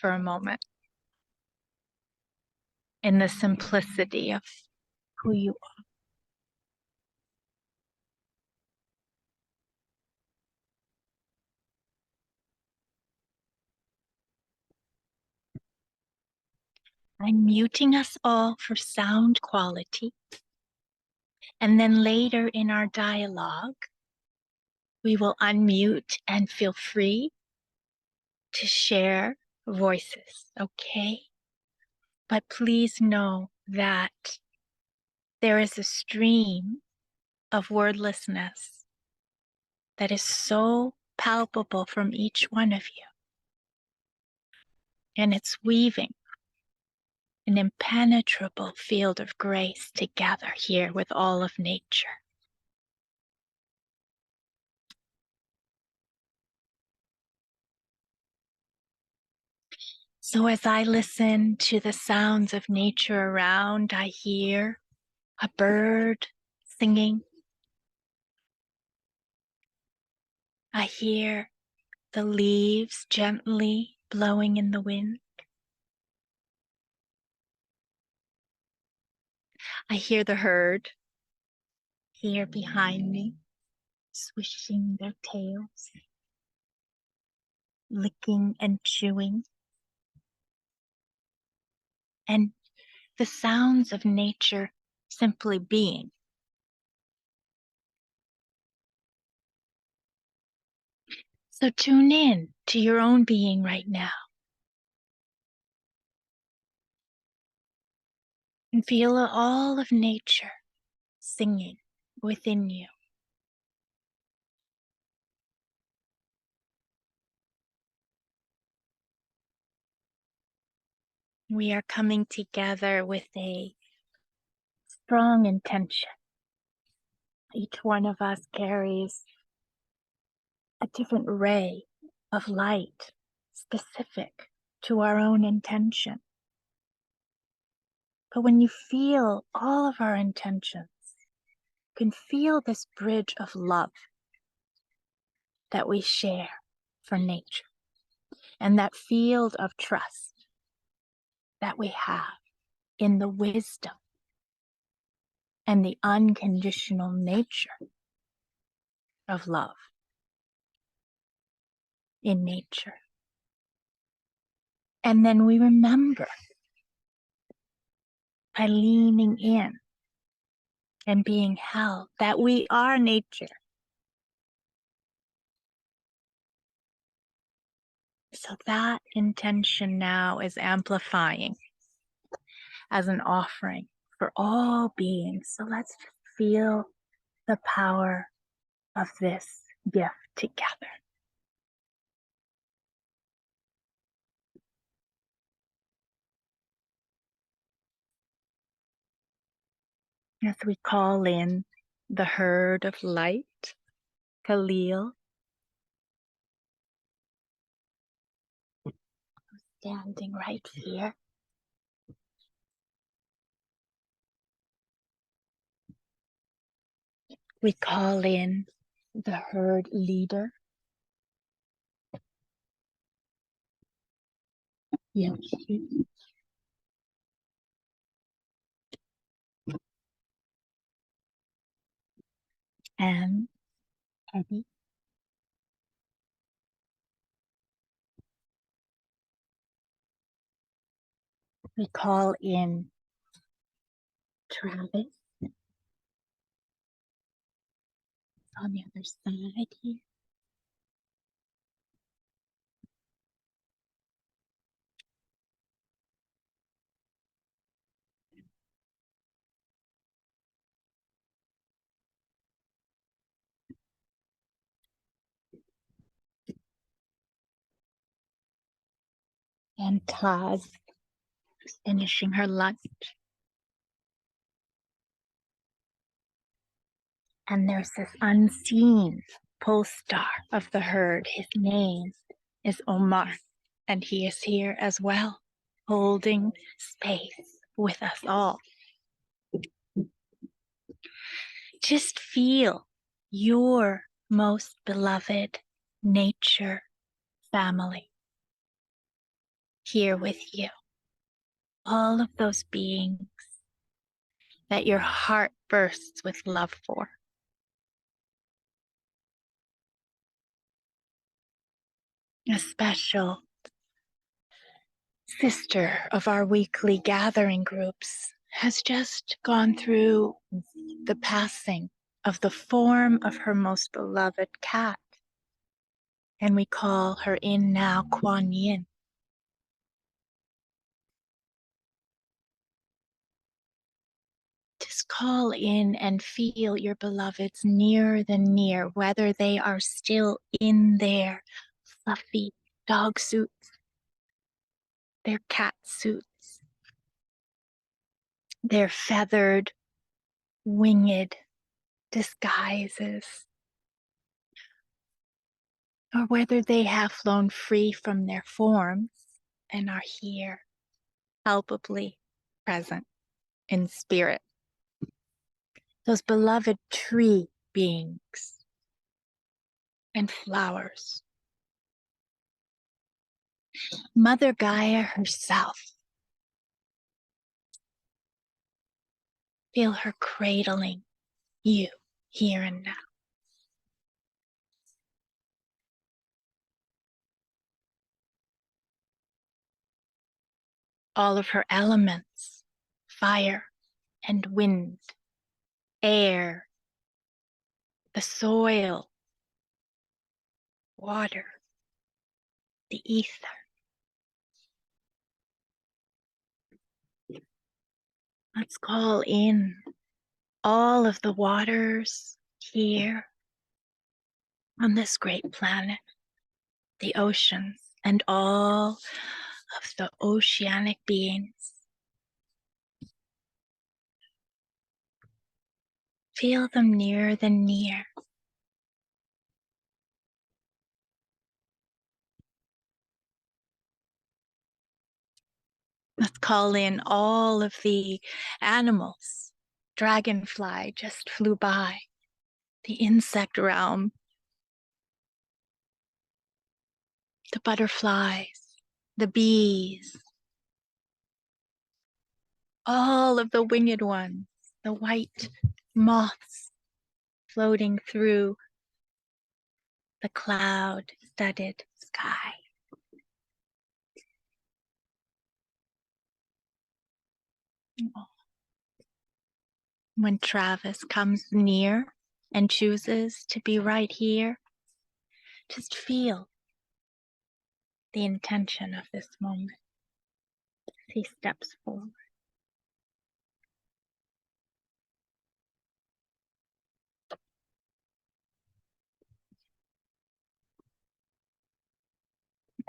for a moment in the simplicity of who you are. I'm muting us all for sound quality. And then later in our dialogue, we will unmute and feel free to share voices, okay? But please know that there is a stream of wordlessness that is so palpable from each one of you. And it's weaving an impenetrable field of grace together here with all of nature. So as I listen to the sounds of nature around, I hear a bird singing. I hear the leaves gently blowing in the wind. I hear the herd here behind me, swishing their tails, licking and chewing. And the sounds of nature simply being. So tune in to your own being right now. And feel all of nature singing within you. We are coming together with a strong intention. Each one of us carries a different ray of light specific to our own intention. But when you feel all of our intentions, you can feel this bridge of love that we share for nature, and that field of trust that we have in the wisdom and the unconditional nature of love in nature. And then we remember by leaning in and being held that we are nature. So that intention now is amplifying as an offering for all beings. So let's just feel the power of this gift together. As we call in the herd of light, Khalil, standing right here. We call in the herd leader, Yoshi. And Eddie. We call in Travis on the other side here. And Taz finishing her lunch. And there's this unseen pole star of the herd. His name is Omar, and he is here as well, holding space with us all. Just feel your most beloved nature family. here with you. All of those beings that your heart bursts with love for. A special sister of our weekly gathering groups has just gone through the passing of the form of her most beloved cat. And we call her in now Kuan Yin. Just call in and feel your beloveds nearer than near, whether they are still in their fluffy dog suits, their cat suits, their feathered, winged disguises, or whether they have flown free from their forms and are here, palpably present in spirit. Those beloved tree beings and flowers. Mother Gaia herself. Feel her cradling you here and now. All of her elements, fire and wind, air, the soil, water, the ether. Let's call in all of the waters here on this great planet, the oceans, and all of the oceanic beings. Feel them nearer than near. Let's call in all of the animals. Dragonfly just flew by. The insect realm. The butterflies. The bees. All of the winged ones. The white moths floating through the cloud-studded sky. When Travis comes near and chooses to be right here, just feel the intention of this moment as he steps forward.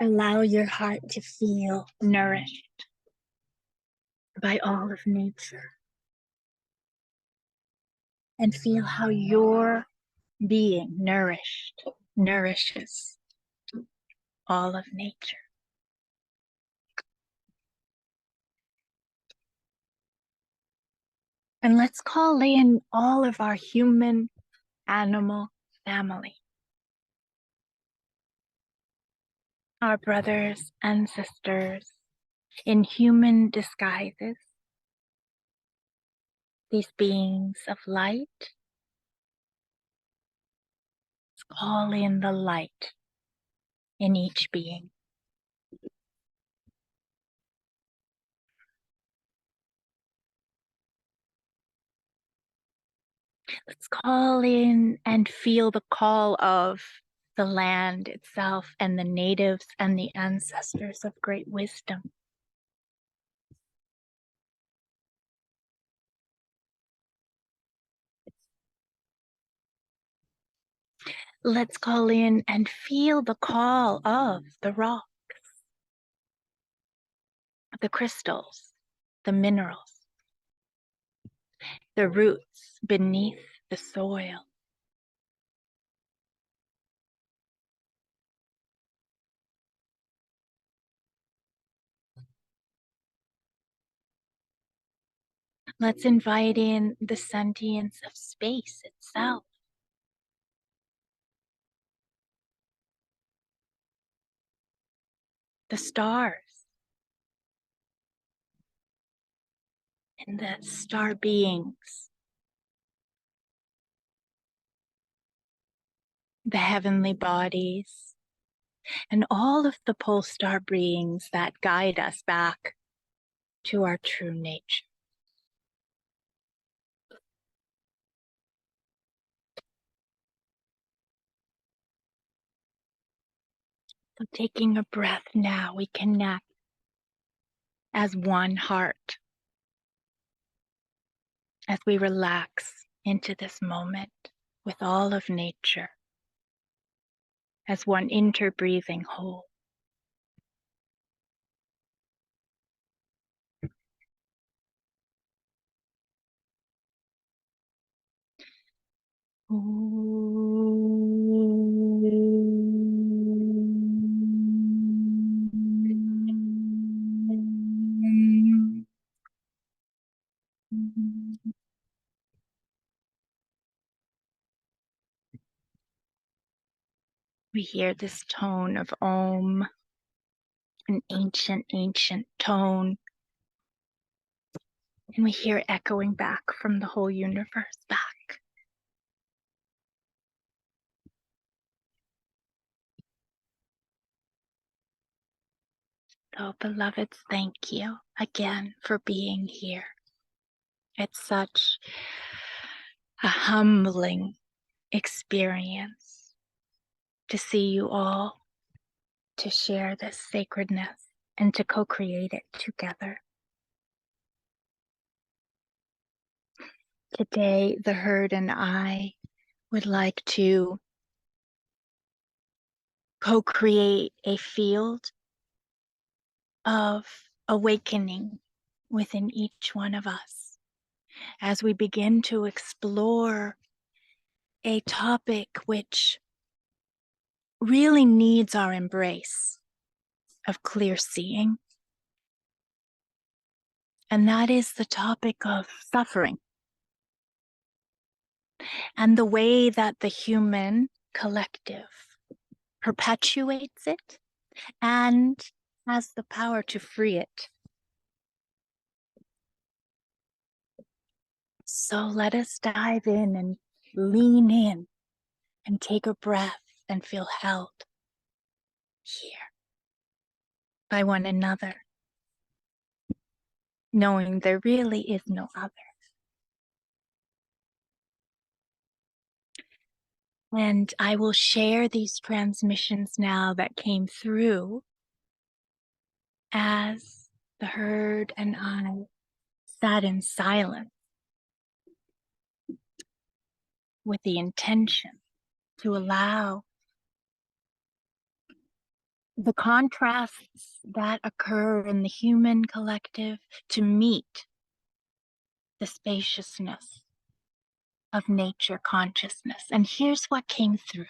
Allow your heart to feel nourished by all of nature. And feel how your being nourishes all of nature. And let's call in all of our human animal family. Our brothers and sisters in human disguises. These beings of light. Let's call in the light in each being. Let's call in and feel the call of the land itself and the natives and the ancestors of great wisdom. Let's call in and feel the call of the rocks, the crystals, the minerals, the roots beneath the soil. Let's invite in the sentience of space itself. The stars, and the star beings, the heavenly bodies, and all of the pole star beings that guide us back to our true nature. So taking a breath now, we connect as one heart as we relax into this moment with all of nature as one interbreathing whole. We hear this tone of Om, an ancient, ancient tone, and we hear echoing back from the whole universe back. So, beloveds, thank you again for being here. It's such a humbling experience to see you all, to share this sacredness, and to co-create it together. Today, the herd and I would like to co-create a field of awakening within each one of us as we begin to explore a topic which really needs our embrace of clear seeing. And that is the topic of suffering and the way that the human collective perpetuates it and has the power to free it. So let us dive in and lean in and take a breath and feel held here by one another, knowing there really is no other. And I will share these transmissions now that came through as the herd and I sat in silence with the intention to allow the contrasts that occur in the human collective to meet the spaciousness of nature consciousness. And here's what came through.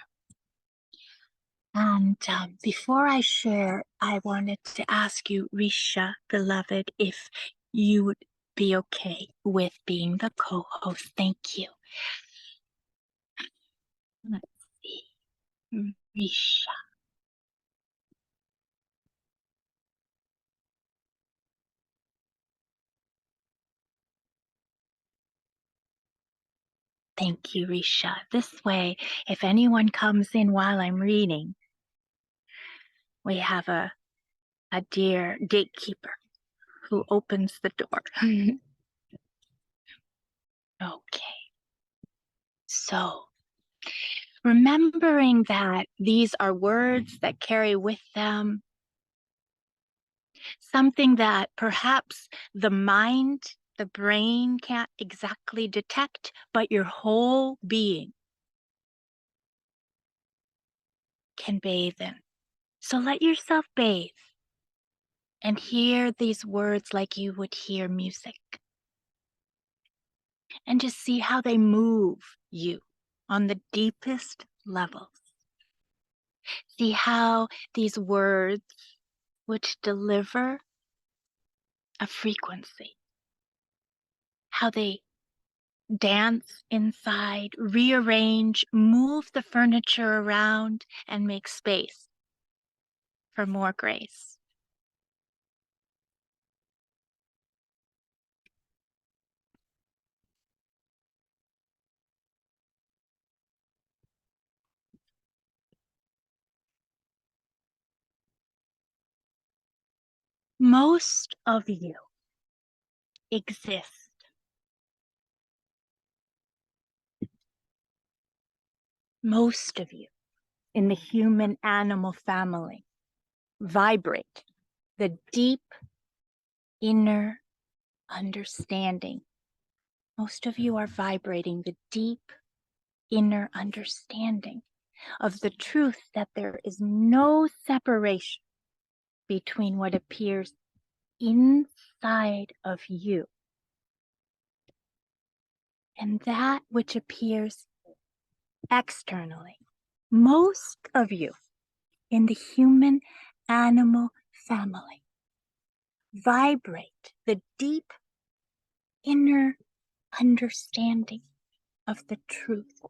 And before I share, I wanted to ask you, Risha, beloved, if you would be okay with being the co-host. Thank you. Let's see. Risha. Thank you, Risha. This way, if anyone comes in while I'm reading, we have a dear gatekeeper who opens the door. Okay. So, remembering that these are words that carry with them something that perhaps the mind, the brain can't exactly detect, but your whole being can bathe in. So let yourself bathe and hear these words like you would hear music. And just see how they move you on the deepest levels. See how these words, which deliver a frequency, how they dance inside, rearrange, move the furniture around, and make space for more grace. Most of you exist most of you in the human animal family vibrate the deep inner understanding. Most of you are vibrating the deep inner understanding of the truth that there is no separation between what appears inside of you and that which appears externally. Most of you in the human animal family vibrate the deep inner understanding of the truth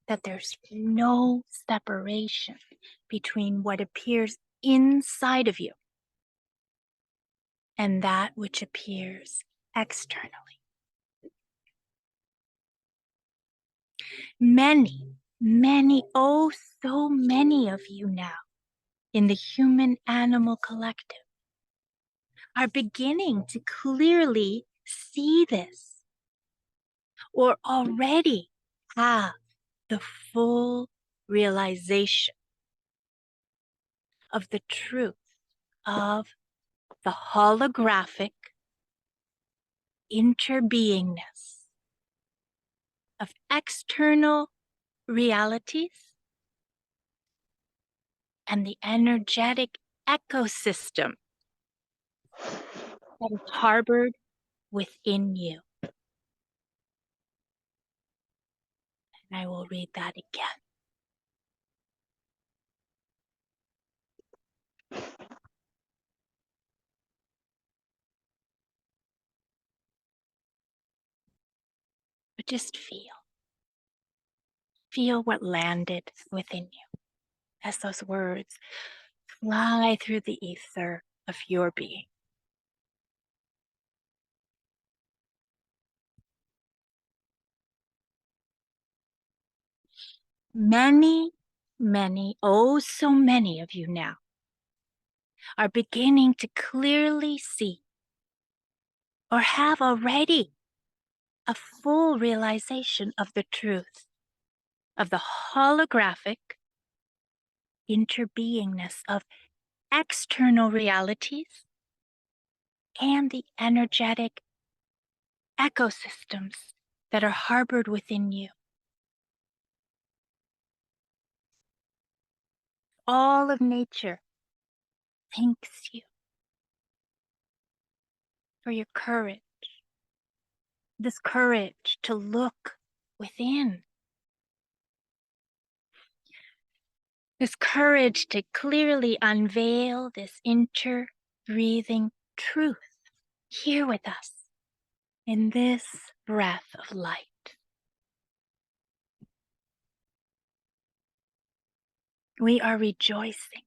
that there's no separation between what appears inside of you and that which appears externally. Many, oh, so many of you now in the human animal collective are beginning to clearly see this, or already have the full realization of the truth of the holographic interbeingness of external realities and the energetic ecosystem that is harbored within you. And I will read that again. But just feel. Feel what landed within you as those words fly through the ether of your being. Many, oh, so many of you now are beginning to clearly see or have already a full realization of the truth of the holographic interbeingness of external realities and the energetic ecosystems that are harbored within you. All of nature thanks you for your courage, this courage to look within, this courage to clearly unveil this interbreathing truth here with us in this breath of light. We are rejoicing.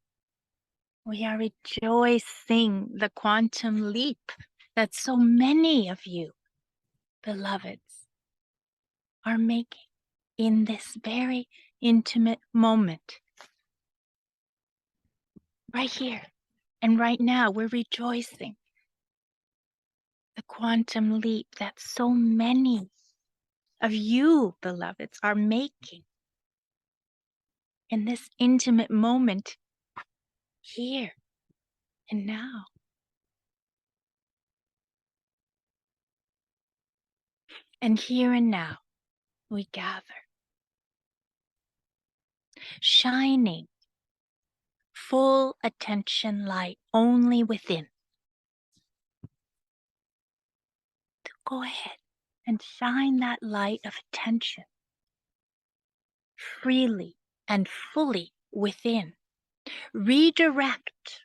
We are rejoicing the quantum leap that so many of you, beloveds, are making in this very intimate moment. Right here and right now, we're rejoicing the quantum leap that so many of you, beloveds, are making in this intimate moment here and now. And here and now, we gather, shining full attention light only within. So go ahead and shine that light of attention freely and fully within. Redirect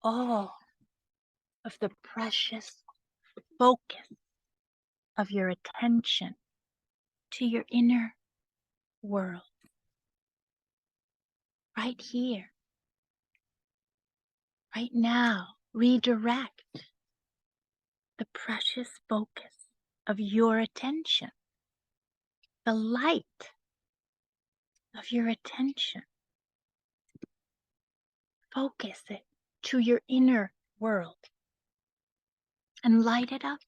all of the precious focus of your attention to your inner world. Right here, right now, redirect the precious focus of your attention, the light of your attention. Focus it to your inner world and light it up.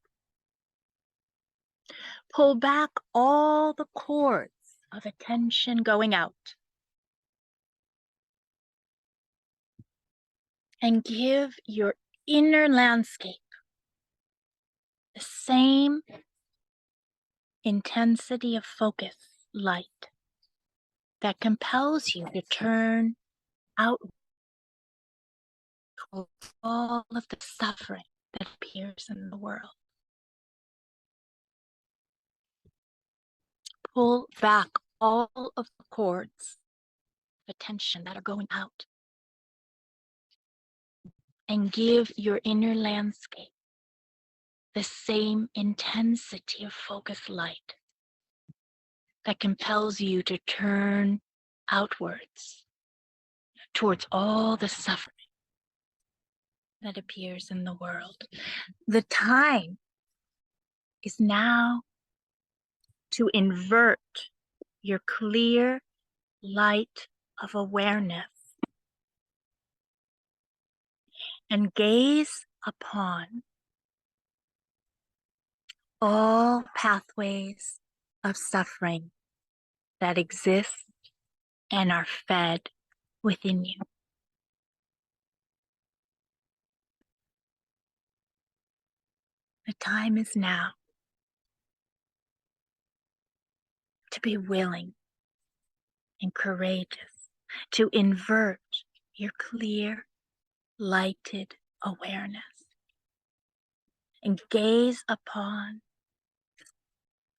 Pull back all the cords of attention going out. And give your inner landscape the same intensity of focus light that compels you to turn out all of the suffering that appears in the world. Pull back all of the cords of attention that are going out and give your inner landscape the same intensity of focus light that compels you to turn outwards towards all the suffering that appears in the world. The time is now to invert your clear light of awareness and gaze upon all pathways of suffering that exist and are fed within you. The time is now to be willing and courageous to invert your clear, lighted awareness and gaze upon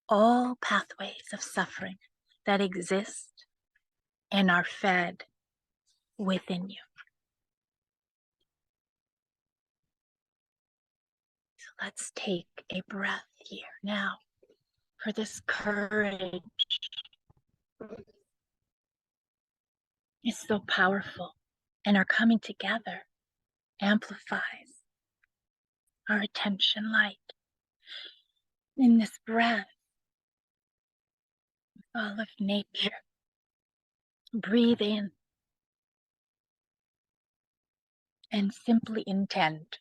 all pathways of suffering that exist and are fed within you. So let's take a breath here now for this courage. It's so powerful, and our coming together amplifies our attention light. In this breath, all of nature, breathe in and simply intend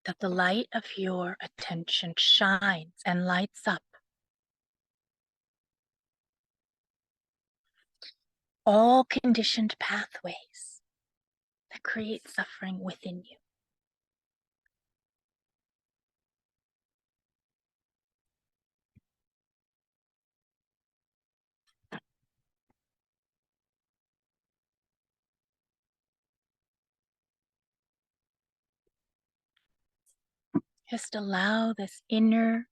that the light of your attention shines and lights up all conditioned pathways that create suffering within you. Just allow this inner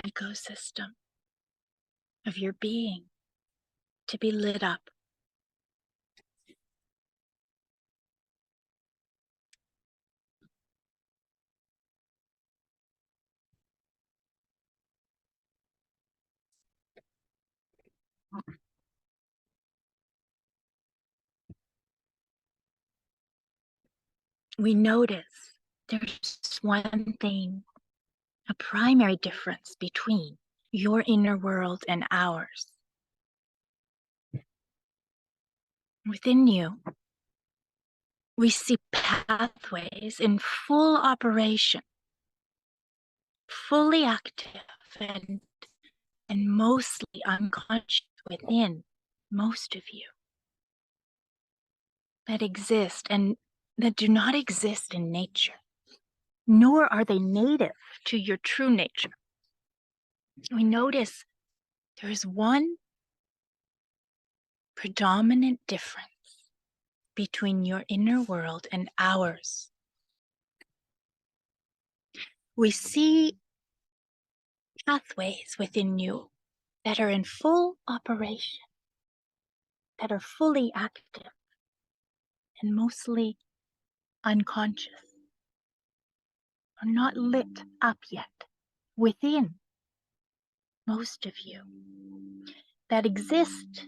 ecosystem of your being to be lit up. We notice there's one thing, a primary difference between your inner world and ours. Within you, we see pathways in full operation, fully active and mostly unconscious within most of you, that exist and that do not exist in nature, nor are they native to your true nature. We notice there is one predominant difference between your inner world and ours. We see pathways within you that are in full operation, that are fully active and mostly unconscious, are not lit up yet within most of you, that exist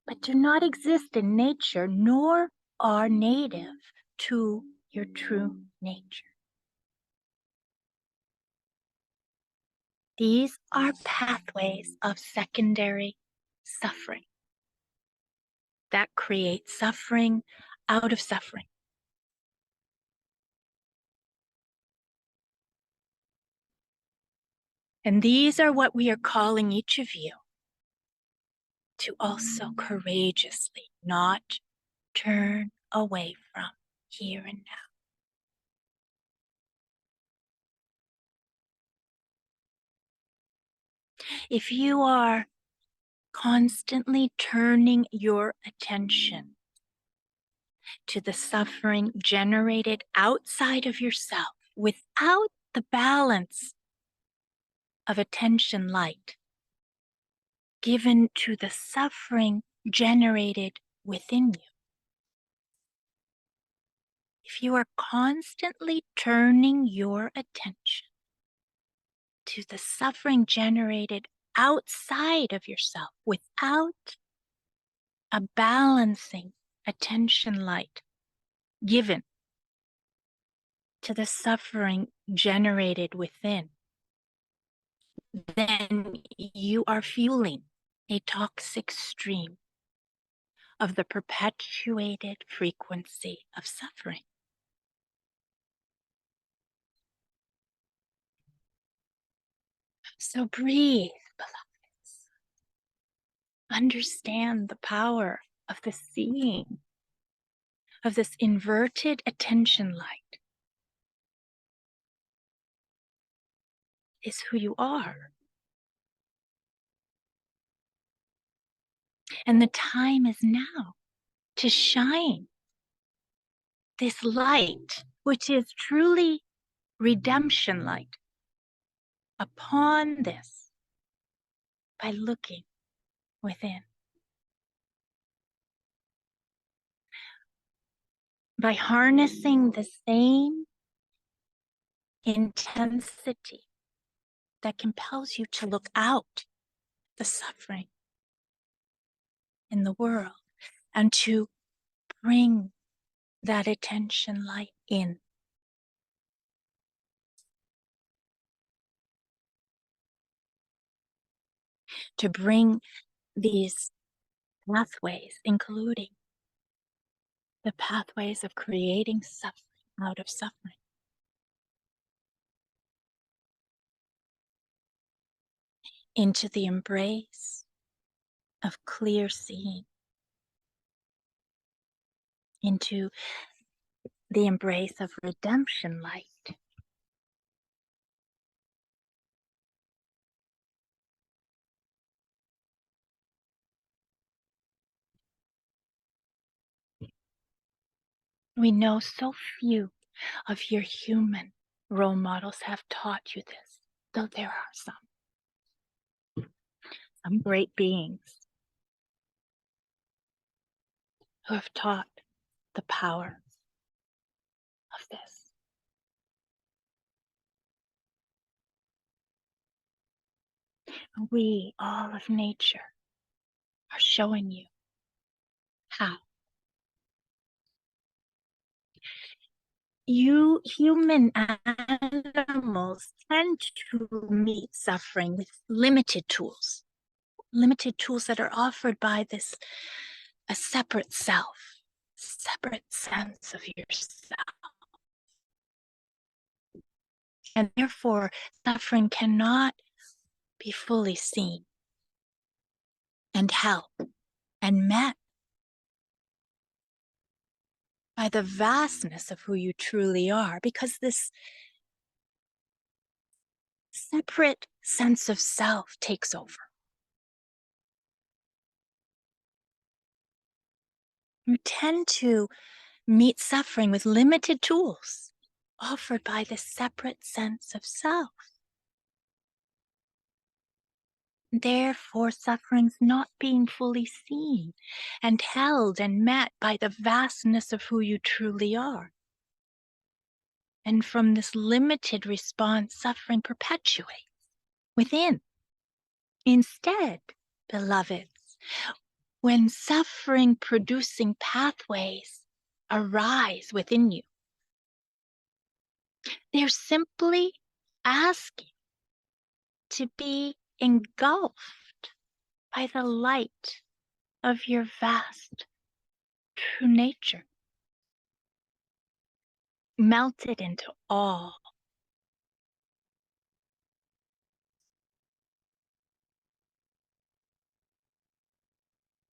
but do not exist in nature, nor are native to your true nature. These are pathways of secondary suffering that create suffering out of suffering. And these are what we are calling each of you to also courageously not turn away from here and now. If you are constantly turning your attention to the suffering generated outside of yourself without the balance of attention light given to the suffering generated within you, if you are constantly turning your attention to the suffering generated outside of yourself without a balancing attention light given to the suffering generated within, then you are fueling a toxic stream of the perpetuated frequency of suffering. So breathe, beloveds. Understand the power of the seeing, of this inverted attention light is who you are. And the time is now to shine this light, which is truly redemption light, upon this by looking within. By harnessing the same intensity that compels you to look out the suffering in the world and to bring that attention light in. To bring these pathways, including the pathways of creating suffering out of suffering, into the embrace of clear seeing, into the embrace of redemption light. We know so few of your human role models have taught you this, though there are some great beings who have taught the power of this. We, all of nature, are showing you how. You human animals tend to meet suffering with limited tools that are offered by a separate self, separate sense of yourself. And therefore, suffering cannot be fully seen and held and met by the vastness of who you truly are, because this separate sense of self takes over. You tend to meet suffering with limited tools offered by this separate sense of self. Therefore, suffering's not being fully seen and held and met by the vastness of who you truly are. And from this limited response, suffering perpetuates within. Instead, beloveds, when suffering-producing pathways arise within you, they're simply asking to be engulfed by the light of your vast true nature. melted into all.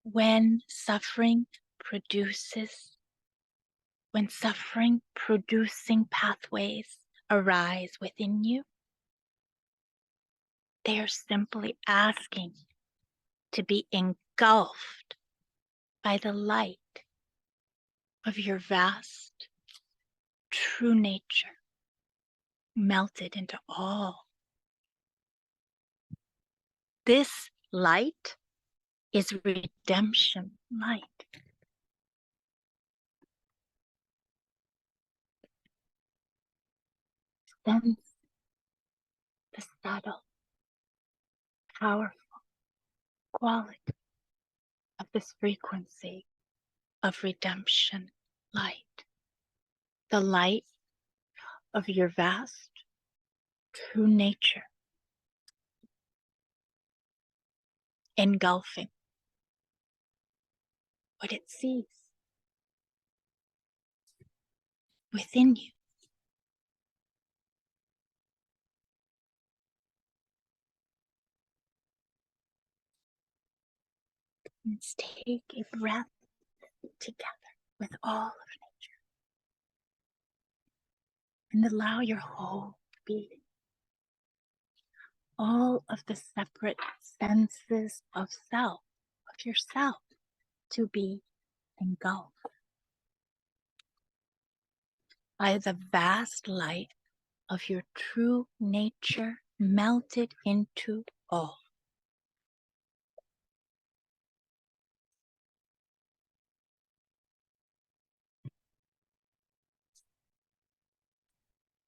When suffering producing pathways arise within you, they are simply asking to be engulfed by the light of your vast true nature, melted into all. This light is redemption light. Sense the subtle, powerful quality of this frequency of redemption light. The light of your vast true nature, engulfing what it sees within you. Let's take a breath together with all of nature and allow your whole being, all of the separate senses of self, of yourself, to be engulfed by the vast light of your true nature, melted into all.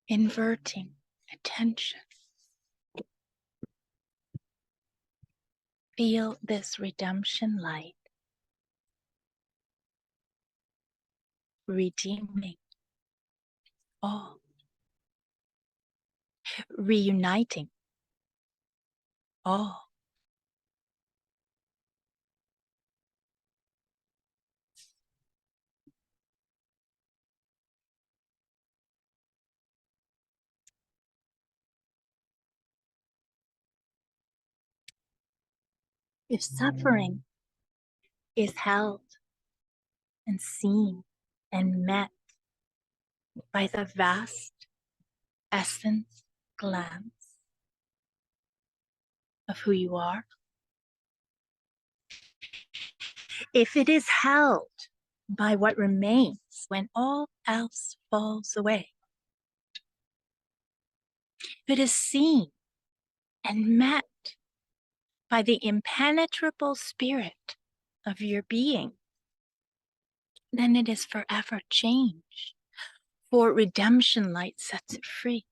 Inverting attention. Feel this redemption light redeeming all, reuniting all. If suffering is held and seen and met by the vast essence glance of who you are, if it is held by what remains when all else falls away, if it is seen and met by the impenetrable spirit of your being, then it is forever changed, for redemption light sets it free.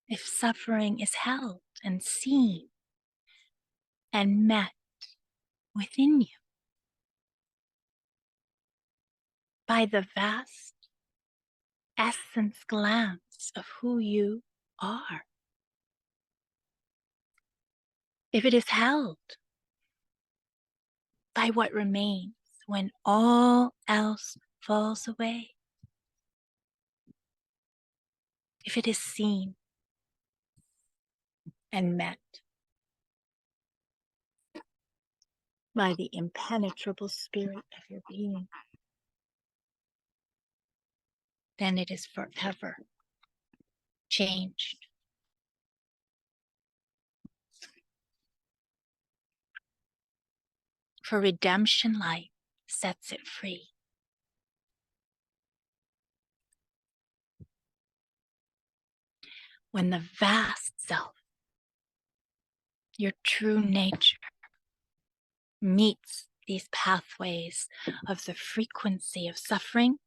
If suffering is held and seen and met within you by the vast essence glance of who you are, if it is held by what remains when all else falls away, if it is seen and met by the impenetrable spirit of your being, then it is forever changed. For redemption light sets it free. When the vast self, your true nature, meets these pathways of the frequency of suffering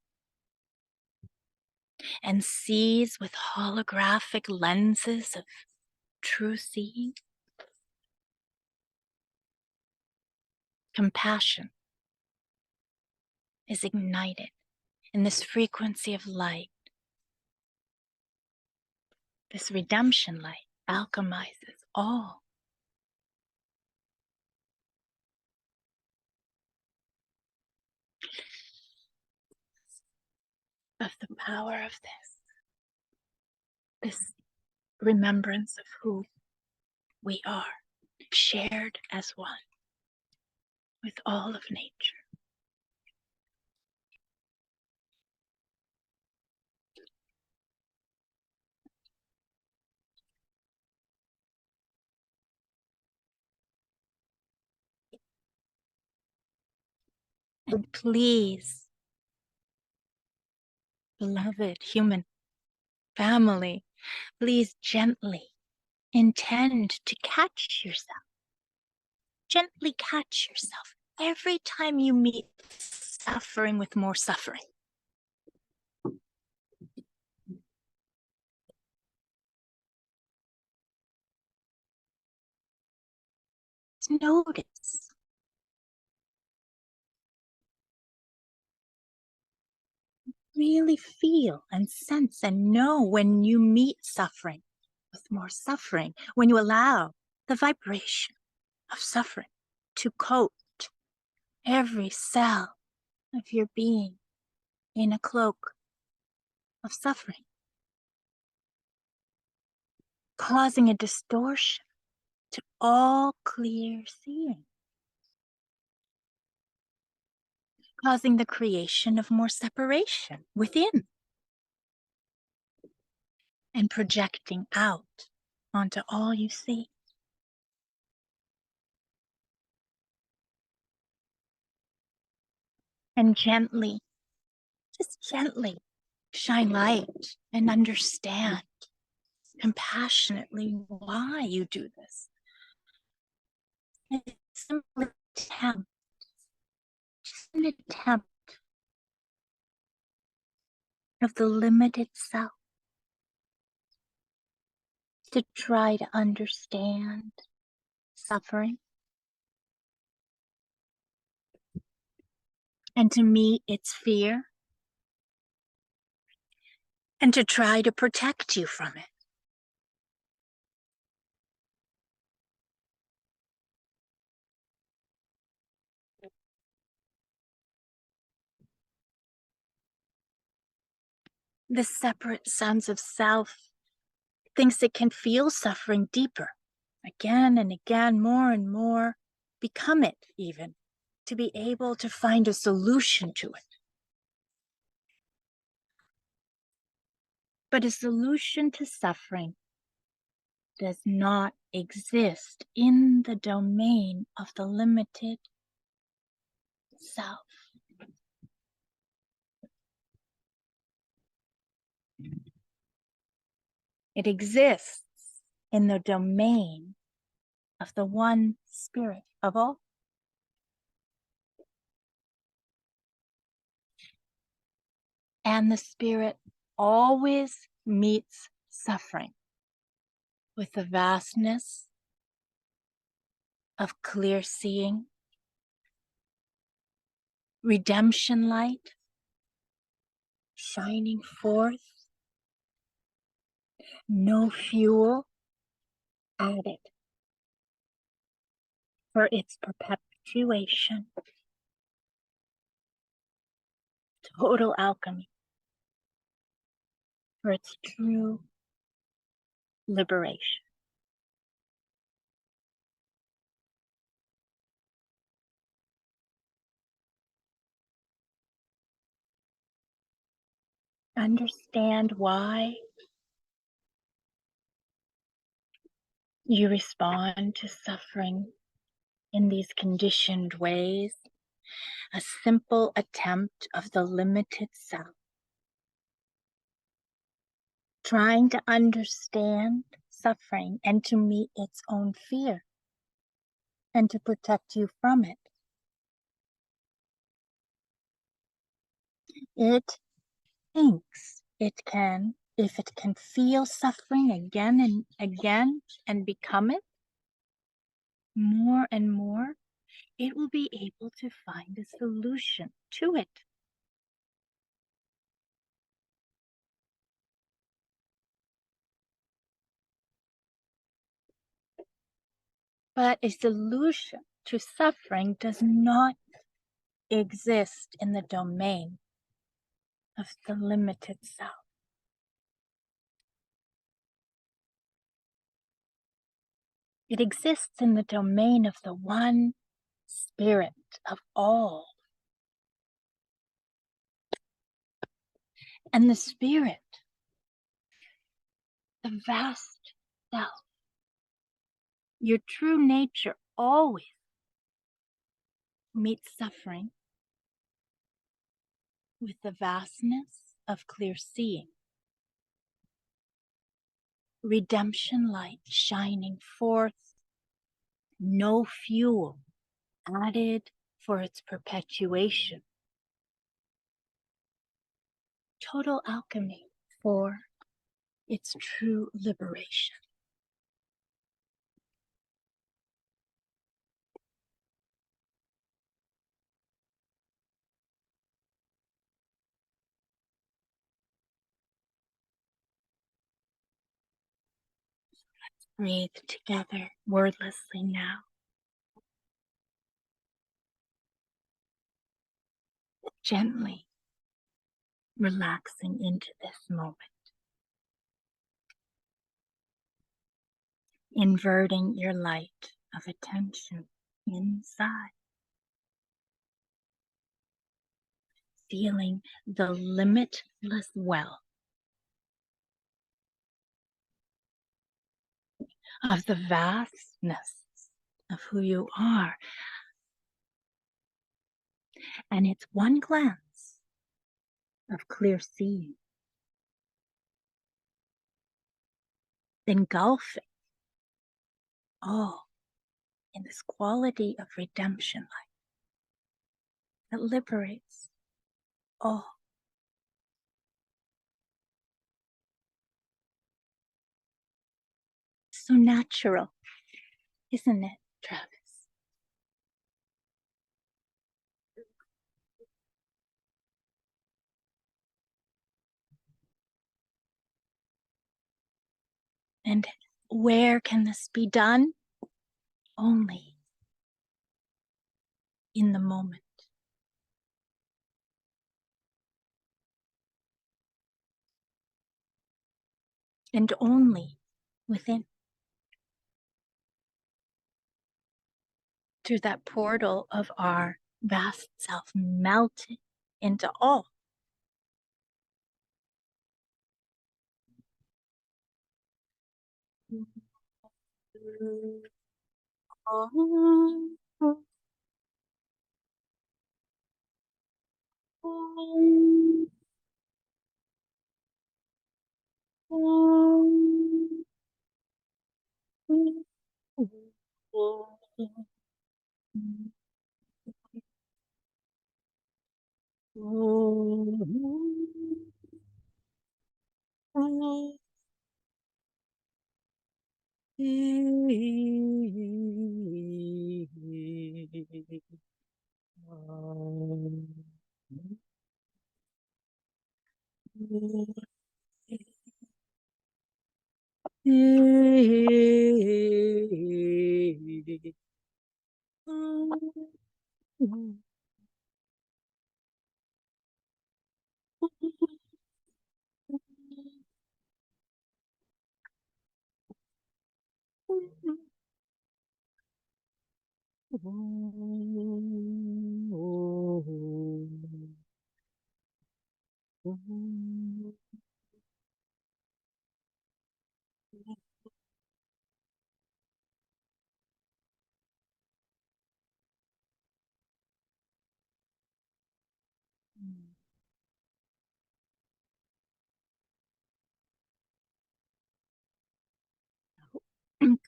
and sees with holographic lenses of true seeing, compassion is ignited in this frequency of light. This redemption light alchemizes all. of the power of this remembrance of who we are, shared as one with all of nature. And please, beloved human family, please gently intend to catch yourself. Gently catch yourself every time you meet suffering with more suffering. Notice. Really feel and sense and know when you meet suffering with more suffering, when you allow the vibration of suffering to coat every cell of your being in a cloak of suffering, causing a distortion to all clear seeing, causing the creation of more separation within, and projecting out onto all you see. And gently, just gently shine light and understand compassionately why you do this. It's simply an attempt of the limited self to try to understand suffering and to meet its fear and to try to protect you from it. The separate sense of self thinks it can feel suffering deeper, again and again, more and more, become it even, to be able to find a solution to it. But a solution to suffering does not exist in the domain of the limited self. It exists in the domain of the one spirit of all. And the spirit always meets suffering with the vastness of clear seeing, redemption light shining forth, no fuel added for its perpetuation. Total alchemy for its true liberation. Understand why you respond to suffering in these conditioned ways. A simple attempt of the limited self, trying to understand suffering and to meet its own fear and to protect you from it. It thinks it can, if it can feel suffering again and again and become it more and more, it will be able to find a solution to it. But a solution to suffering does not exist in the domain of the limited self. It exists in the domain of the one spirit of all. And the spirit, the vast self, your true nature always meets suffering with the vastness of clear seeing. Redemption light shining forth, no fuel added for its perpetuation. Total alchemy for its true liberation. Breathe together wordlessly now. Gently relaxing into this moment. Inverting your light of attention inside. Feeling the limitless well of the vastness of who you are. And it's one glance of clear seeing, engulfing all in this quality of redemption light that liberates all. So natural, isn't it, Travis? And where can this be done? Only in the moment. And only within. Through that portal of our vast self melted into all.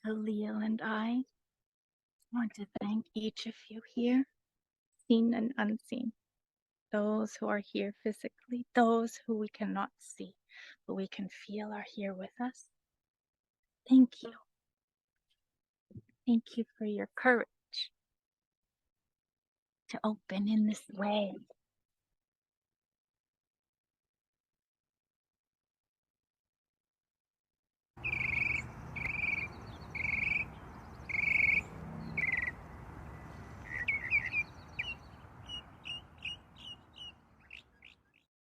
Khalil and I want to thank each of you here, seen and unseen. Those who are here physically, those who we cannot see, but we can feel are here with us. Thank you. Thank you for your courage to open in this way,